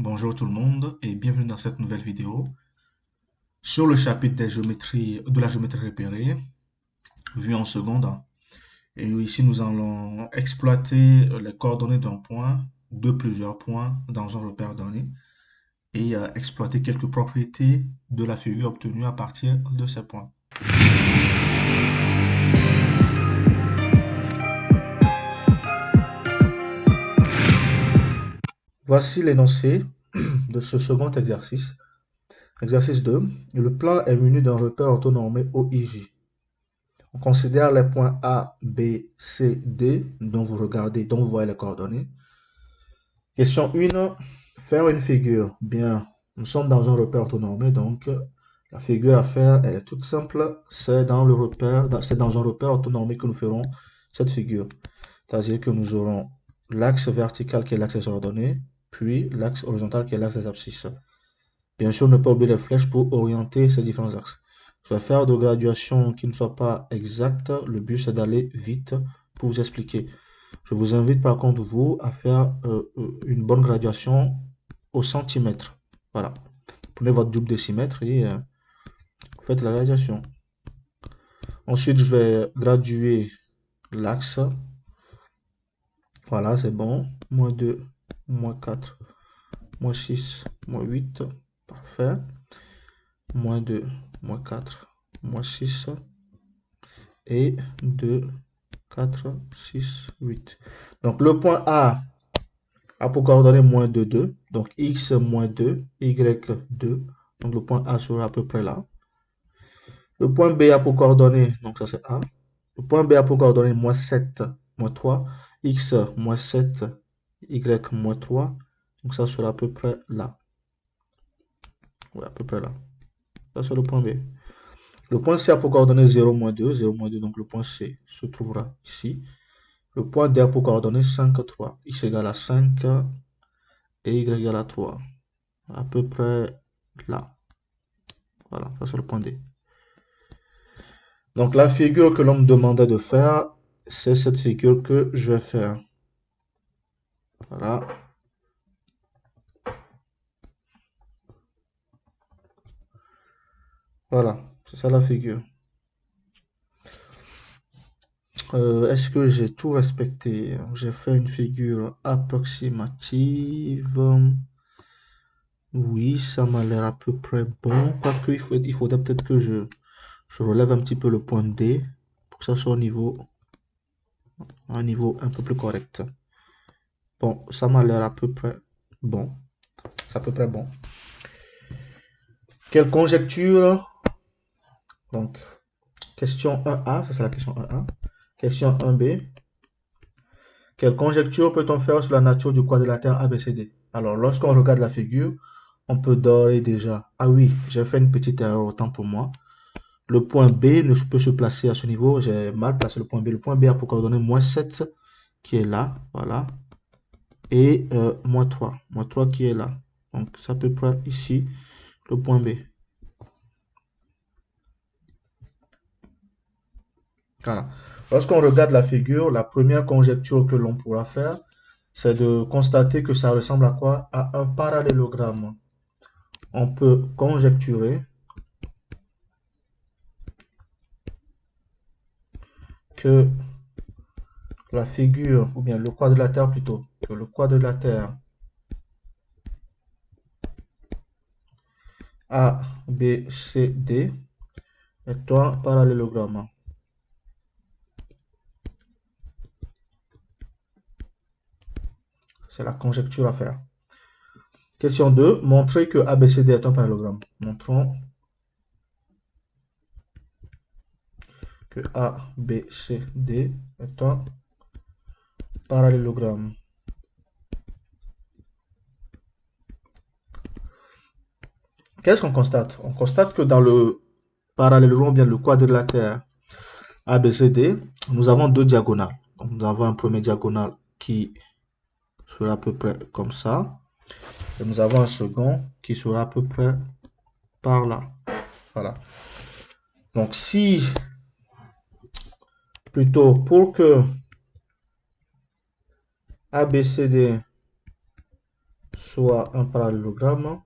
Bonjour tout le monde et bienvenue dans cette nouvelle vidéo sur le chapitre des géométries, de la géométrie repérée, vue en seconde. Et ici, nous allons exploiter les coordonnées d'un point, de plusieurs points dans un repère donné et exploiter quelques propriétés de la figure obtenue à partir de ces points. Voici l'énoncé de ce second exercice. Exercice 2. Le plan est muni d'un repère orthonormé OIJ. On considère les points A, B, C, D, dont vous voyez les coordonnées. Question 1. Faire une figure. Bien, nous sommes dans un repère orthonormé, donc la figure à faire est toute simple. C'est dans un repère orthonormé que nous ferons cette figure. C'est-à-dire que nous aurons l'axe vertical qui est l'axe des ordonnées, puis l'axe horizontal qui est l'axe des abscisses. Bien sûr, ne pas oublier les flèches pour orienter ces différents axes. Je vais faire de graduation qui ne soit pas exacte. Le but, c'est d'aller vite pour vous expliquer. Je vous invite par contre, vous, à faire une bonne graduation au centimètre. Voilà. Prenez votre double décimètre et faites la graduation. Ensuite, je vais graduer l'axe. Voilà, c'est bon. Moins 2, moins 4, moins 6, moins 8. Parfait. Moins 2, moins 4, moins 6. Et 2, 4, 6, 8. Donc, le point A pour coordonner moins 2, 2. Donc, X moins 2, Y 2. Donc, le point A sera à peu près là. Le point B a pour coordonner, donc ça c'est A. Le point B a pour coordonner moins 7, moins 3. X moins 7, Y moins 3. Donc, ça sera à peu près là. Oui, à peu près là. Ça c'est le point B. Le point C a pour coordonner 0, moins 2. 0, moins 2, donc le point C se trouvera ici. Le point D a pour coordonner 5, 3. X égale à 5 et Y égale à 3. À peu près là. Voilà, ça c'est le point D. Donc la figure que l'on me demandait de faire, c'est cette figure que je vais faire. Voilà. Voilà, c'est ça la figure. Est-ce que j'ai tout respecté? J'ai fait une figure approximative. Oui, ça m'a l'air à peu près bon. Quoique, il faudrait peut-être que je relève un petit peu le point D pour que ça soit un niveau un peu plus correct. Bon, ça m'a l'air à peu près bon. C'est à peu près bon. Quelle conjecture? Donc, question 1A, ça c'est la question 1A. Question 1B. Quelle conjecture peut-on faire sur la nature du quadrilatère ABCD? Alors, lorsqu'on regarde la figure, on peut d'ores et déjà... Ah oui, j'ai fait une petite erreur, autant pour moi. Le point B ne peut se placer à ce niveau. J'ai mal placé le point B. Le point B a pour coordonner moins 7 qui est là. Voilà. Et moins 3. Moins 3 qui est là. Donc, c'est à peu près ici le point B. Voilà. Lorsqu'on regarde la figure, la première conjecture que l'on pourra faire, c'est de constater que ça ressemble à quoi? À un parallélogramme. On peut conjecturer que la figure, ou bien le quadrilatère plutôt, que le quadrilatère ABCD est un parallélogramme. C'est la conjecture à faire. Question 2. Montrer que ABCD est un parallélogramme. Montrons que ABCD est un parallélogramme. Qu'est-ce qu'on constate? On constate que dans le parallélogramme, bien le quadrilatère ABCD, nous avons deux diagonales. Donc, nous avons un premier diagonale qui sera à peu près comme ça. Et nous avons un second qui sera à peu près par là. Voilà. Donc, si, plutôt, pour que ABCD soit un parallélogramme.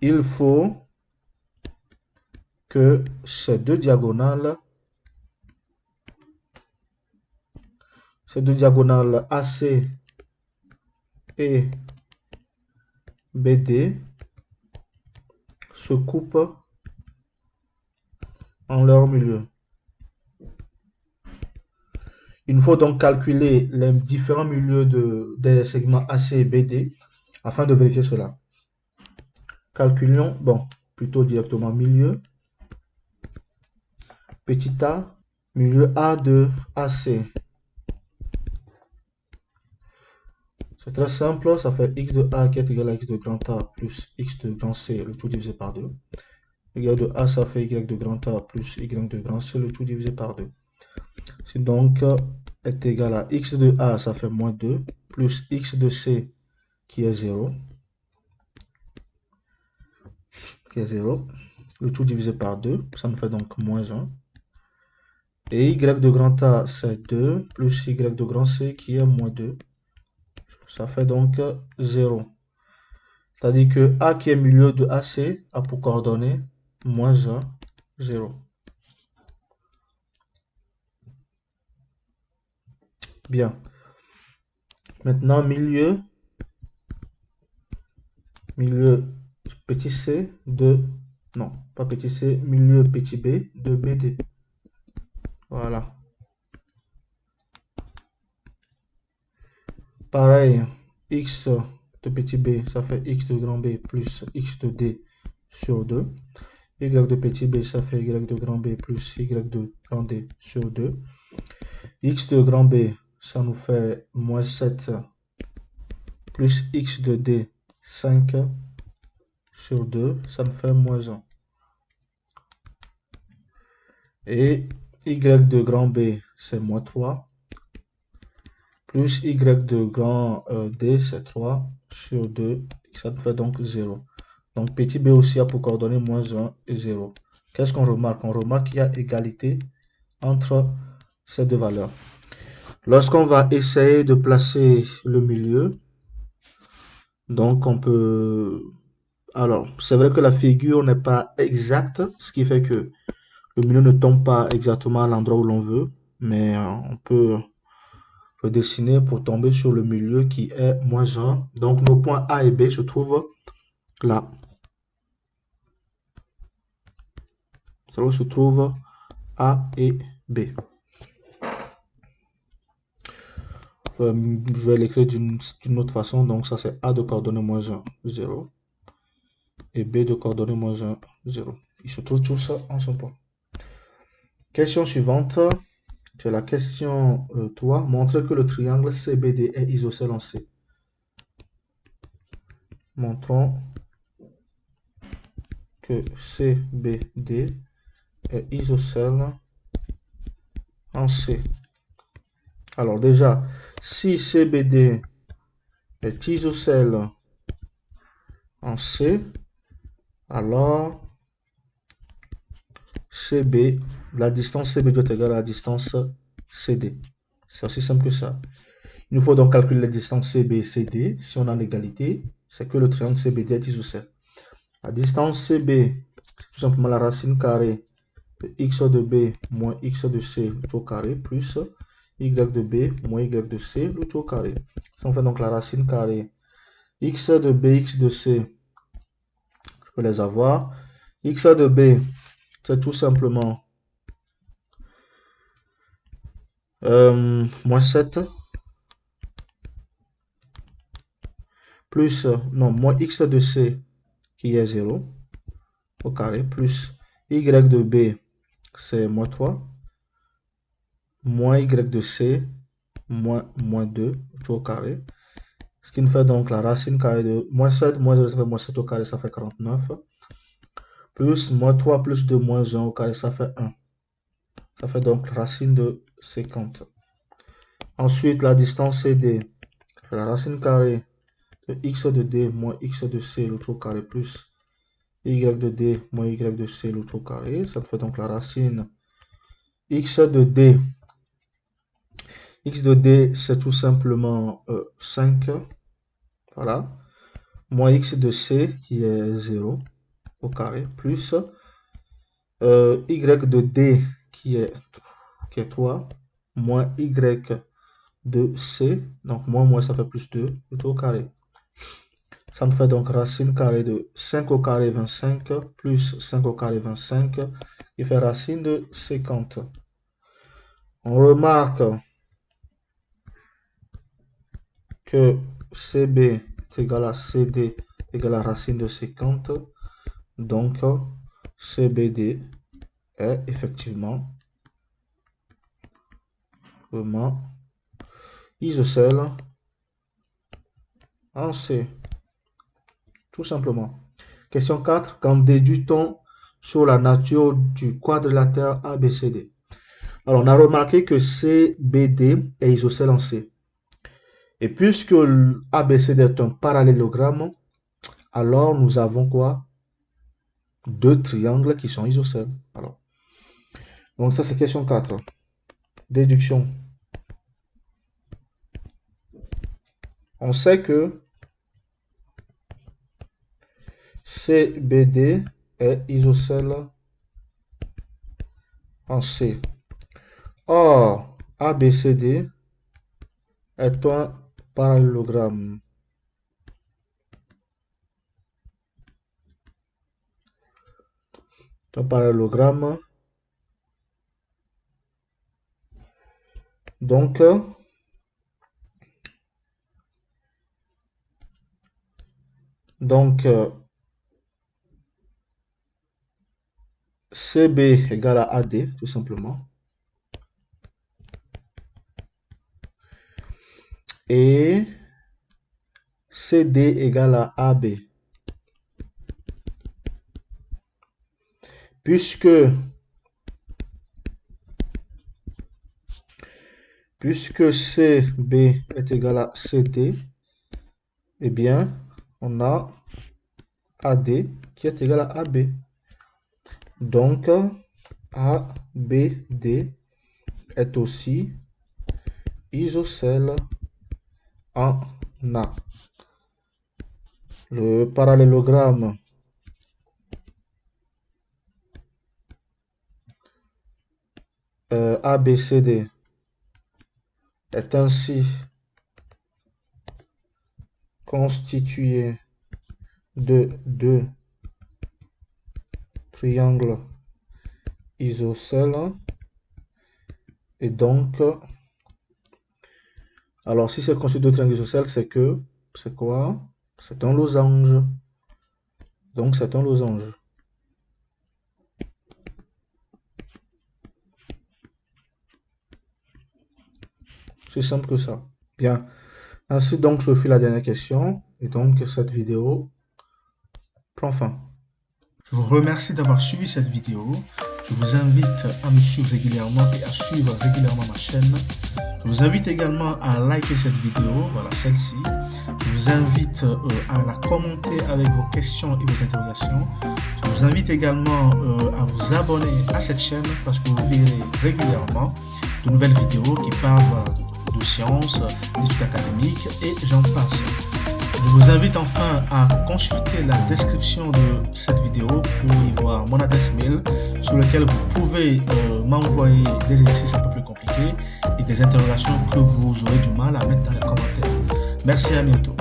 Il faut que ces deux diagonales AC et BD se coupent en leur milieu. Il faut donc calculer les différents milieux des segments AC et BD afin de vérifier cela. Calculons, plutôt directement milieu, petit a, milieu A de AC. C'est très simple, ça fait x de A qui est égal à x de grand A plus x de grand C, le tout divisé par 2. Y de A, ça fait y de grand A plus y de grand C, le tout divisé par 2. Si donc est égal à x de A, ça fait moins 2, plus x de C qui est 0, le tout divisé par 2, ça nous fait donc moins 1. Et y de grand A, c'est 2, plus y de grand C qui est moins 2. Ça fait donc 0. C'est-à-dire que A qui est milieu de AC a pour coordonnées moins 1, 0. Bien. Maintenant, milieu petit c de... Non, pas petit c, milieu petit b de BD. Voilà. Pareil, x de petit b, ça fait x de grand B plus x de D sur 2. Y de petit b, ça fait y de grand B plus y de grand D sur 2. X de grand B, ça nous fait moins 7 plus x de D, 5 sur 2, ça nous fait moins 1. Et y de grand B, c'est moins 3. Plus y de grand D, c'est 3 sur 2. Ça nous fait donc 0. Donc petit b aussi a pour coordonnées moins 1 et 0. Qu'est-ce qu'on remarque? On remarque qu'il y a égalité entre ces deux valeurs. Lorsqu'on va essayer de placer le milieu, donc on peut... Alors, c'est vrai que la figure n'est pas exacte, ce qui fait que le milieu ne tombe pas exactement à l'endroit où l'on veut, mais on peut le dessiner pour tomber sur le milieu qui est moins 1. Donc nos points A et B se trouvent là. Ça se trouve A et B. Je vais l'écrire d'une autre façon. Donc ça c'est A de coordonnées moins 1, 0. Et B de coordonnées moins 1, 0. Ils se trouvent tous en son point. Question suivante. C'est la question 3. Montrer que le triangle CBD est isocèle en C. Montrons que CBD est isocèle en C. Alors déjà, si CBD est isocèle en C, alors CB, la distance CB doit être égale à la distance CD. C'est aussi simple que ça. Il nous faut donc calculer la distance CB et CD. Si on a l'égalité, c'est que le triangle CBD est isocèle. La distance CB, c'est tout simplement la racine carrée de x de B moins x de C, le tout au carré, plus y de B moins y de C, le tout au carré. Ça on fait donc la racine carrée x de B, x de C, je peux les avoir. X de B, c'est tout simplement moins 7 plus, moins x de C qui est 0 au carré, plus y de B, c'est moins 3, moins y de C, moins 2, tout au carré. Ce qui nous fait donc la racine carrée de moins 7, moins 2, ça fait moins 7 au carré, ça fait 49. Plus moins 3 plus 2 moins 1 au carré, ça fait 1. Ça fait donc racine de 50. Ensuite, la distance CD, ça fait la racine carrée de x de D moins x de C, le tout au carré, plus y de D moins y de C, le tout au carré. Ça fait donc la racine x de D. x de d, c'est tout simplement 5. Voilà. Moins x de c, qui est 0 au carré, plus y de d, qui est 3, moins y de c, donc moins, ça fait plus 2, tout au carré. Ça me fait donc racine carrée de 5 au carré 25, plus 5 au carré 25, qui fait racine de 50. On remarque que CB est égal à CD égale à racine de 50. Donc, CBD est effectivement vraiment isocèle en C. Tout simplement. Question 4. Qu'en déduit-on sur la nature du quadrilatère ABCD? Alors, on a remarqué que CBD est isocèle en C. Et puisque ABCD est un parallélogramme, alors nous avons quoi? Deux triangles qui sont isocèles. Alors, donc ça c'est question 4. Déduction. On sait que CBD est isocèle en C. Or, ABCD est un parallélogramme. Un parallélogramme. Donc, CB égale à AD, tout simplement. Et CD égale à AB. Puisque CB est égal à CD, eh bien, on a AD qui est égal à AB. Donc, ABD est aussi isocèle en A. Le parallélogramme ABCD est ainsi constitué de deux triangles isocèles. Et donc, alors si c'est constitué de deux triangles isocèles, c'est que, c'est quoi? C'est un losange. Donc, c'est un losange. C'est simple que ça. Bien. Ainsi donc, ce fut la dernière question. Et donc, cette vidéo prend fin. Je vous remercie d'avoir suivi cette vidéo. Je vous invite à me suivre régulièrement et à suivre régulièrement ma chaîne. Je vous invite également à liker cette vidéo, voilà celle-ci. Je vous invite à la commenter avec vos questions et vos interrogations. Je vous invite également à vous abonner à cette chaîne parce que vous verrez régulièrement de nouvelles vidéos qui parlent de sciences, d'études académiques et j'en passe. Je vous invite enfin à consulter la description de cette vidéo pour y voir mon adresse mail sur laquelle vous pouvez m'envoyer des exercices un peu plus compliqués et des interrogations que vous aurez du mal à mettre dans les commentaires. Merci, à bientôt.